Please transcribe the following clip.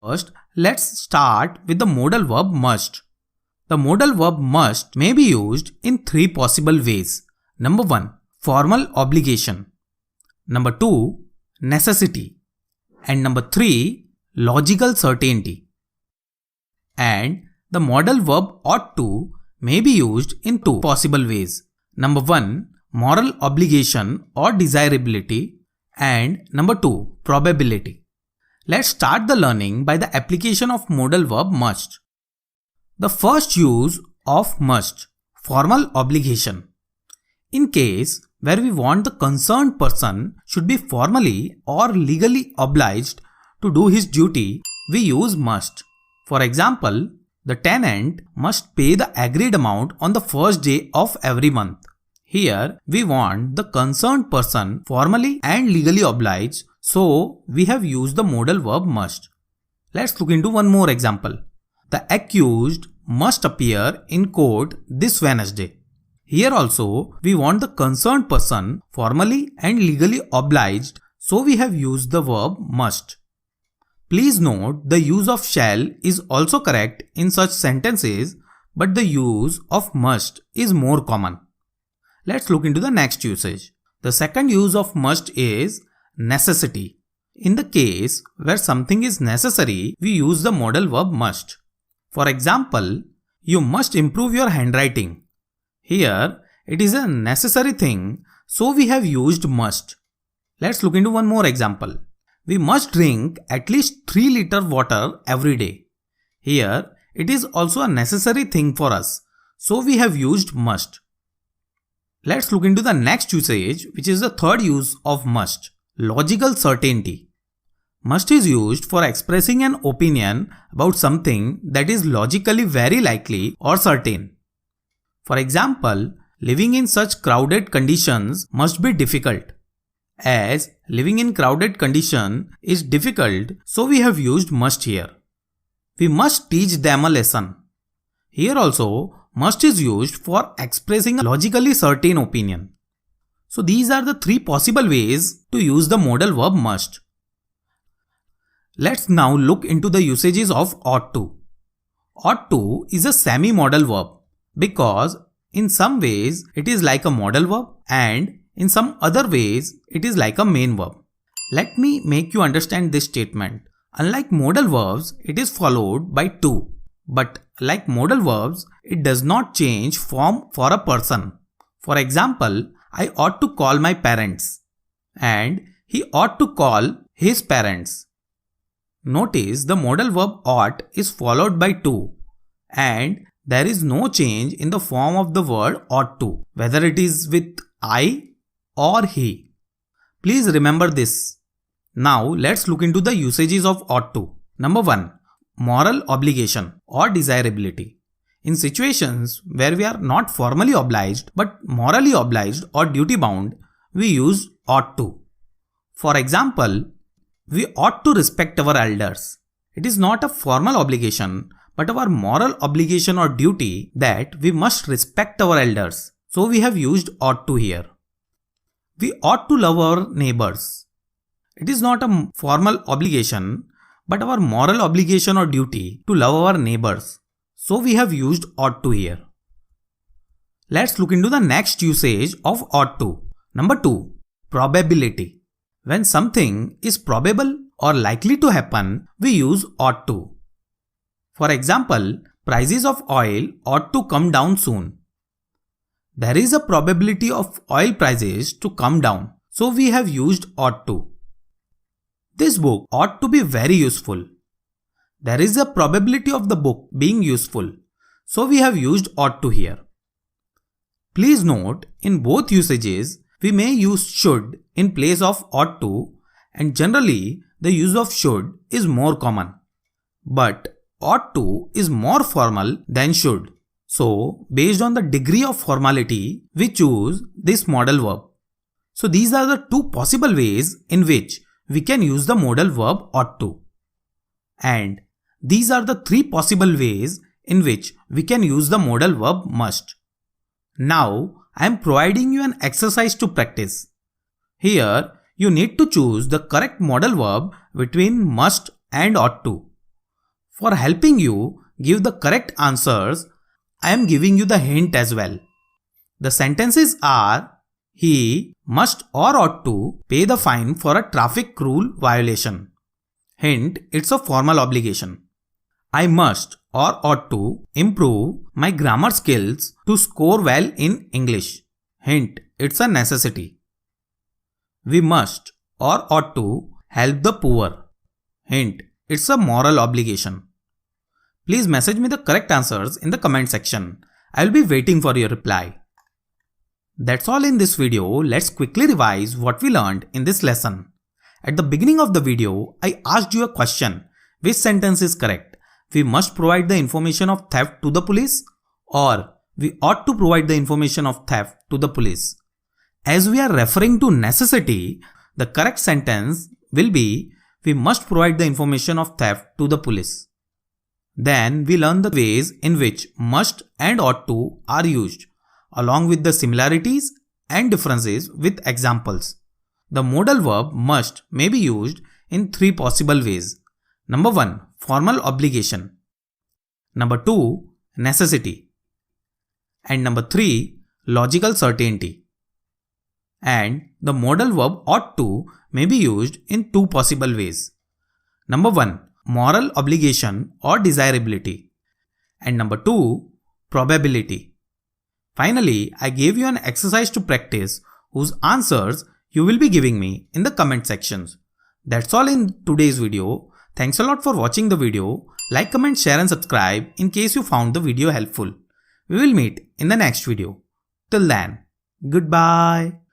First, let's start with the modal verb must. The modal verb must may be used in three possible ways. Number 1, formal obligation. Number 2, necessity. And number 3, logical certainty. And the modal verb ought to may be used in two possible ways. Number 1, moral obligation or desirability. And number 2, probability. Let's start the learning by the application of modal verb must. The first use of must, formal obligation. In case where we want the concerned person should be formally or legally obliged to do his duty, we use must. For example, the tenant must pay the agreed amount on the first day of every month. Here, we want the concerned person formally and legally obliged, so we have used the modal verb must. Let's look into one more example. The accused must appear in court this Wednesday. Here also, we want the concerned person formally and legally obliged, so we have used the verb must. Please note the use of shall is also correct in such sentences, but the use of must is more common. Let's look into the next usage. The second use of must is necessity. In the case where something is necessary, we use the modal verb must. For example, you must improve your handwriting. Here, it is a necessary thing, so we have used must. Let's look into one more example. We must drink at least 3 liters water every day. Here, it is also a necessary thing for us, so we have used must. Let's look into the next usage, which is the third use of must, logical certainty. Must is used for expressing an opinion about something that is logically very likely or certain. For example, living in such crowded conditions must be difficult. As living in crowded condition is difficult, so we have used must here. We must teach them a lesson. Here also, must is used for expressing a logically certain opinion. So these are the three possible ways to use the modal verb must. Let's now look into the usages of ought to. Ought to is a semi-modal verb because in some ways it is like a modal verb and in some other ways it is like a main verb. Let me make you understand this statement. Unlike modal verbs, it is followed by to. But like modal verbs, it does not change form for a person. For example, I ought to call my parents and he ought to call his parents. Notice the modal verb ought is followed by to and there is no change in the form of the word ought to, whether it is with I or he. Please remember this. Now let's look into the usages of ought to. Number 1. Moral obligation or desirability. In situations where we are not formally obliged but morally obliged or duty bound, we use ought to. For example, we ought to respect our elders. It is not a formal obligation but our moral obligation or duty that we must respect our elders. So we have used ought to here. We ought to love our neighbors. It is not a formal obligation but our moral obligation or duty to love our neighbors. So we have used ought to here. Let's look into the next usage of ought to. Number 2. Probability. When something is probable or likely to happen, we use ought to. For example, prices of oil ought to come down soon. There is a probability of oil prices to come down, so we have used ought to. This book ought to be very useful. There is a probability of the book being useful, so we have used ought to here. Please note, in both usages, we may use should in place of ought to, and generally the use of should is more common. But ought to is more formal than should. So, based on the degree of formality, we choose this modal verb. So these are the two possible ways in which we can use the modal verb ought to. And these are the three possible ways in which we can use the modal verb must. Now, I am providing you an exercise to practice. Here, you need to choose the correct modal verb between must and ought to. For helping you give the correct answers, I am giving you the hint as well. The sentences are: he must or ought to pay the fine for a traffic rule violation. Hint, it's a formal obligation. I must or ought to improve my grammar skills to score well in English. Hint, it's a necessity. We must or ought to help the poor. Hint, it's a moral obligation. Please message me the correct answers in the comment section. I will be waiting for your reply. That's all in this video. Let's quickly revise what we learned in this lesson. At the beginning of the video, I asked you a question. Which sentence is correct? We must provide the information of theft to the police, or we ought to provide the information of theft to the police. As we are referring to necessity, the correct sentence will be: we must provide the information of theft to the police. Then we learn the ways in which must and ought to are used, along with the similarities and differences with examples. The modal verb must may be used in three possible ways. Number 1, formal obligation. Number 2, necessity. And number 3, logical certainty. And the modal verb ought to may be used in two possible ways. Number 1, moral obligation or desirability. And number 2, probability. Finally, I gave you an exercise to practice whose answers you will be giving me in the comment sections. That's all in today's video. Thanks a lot for watching the video. Like, comment, share and subscribe in case you found the video helpful. We will meet in the next video. Till then, goodbye.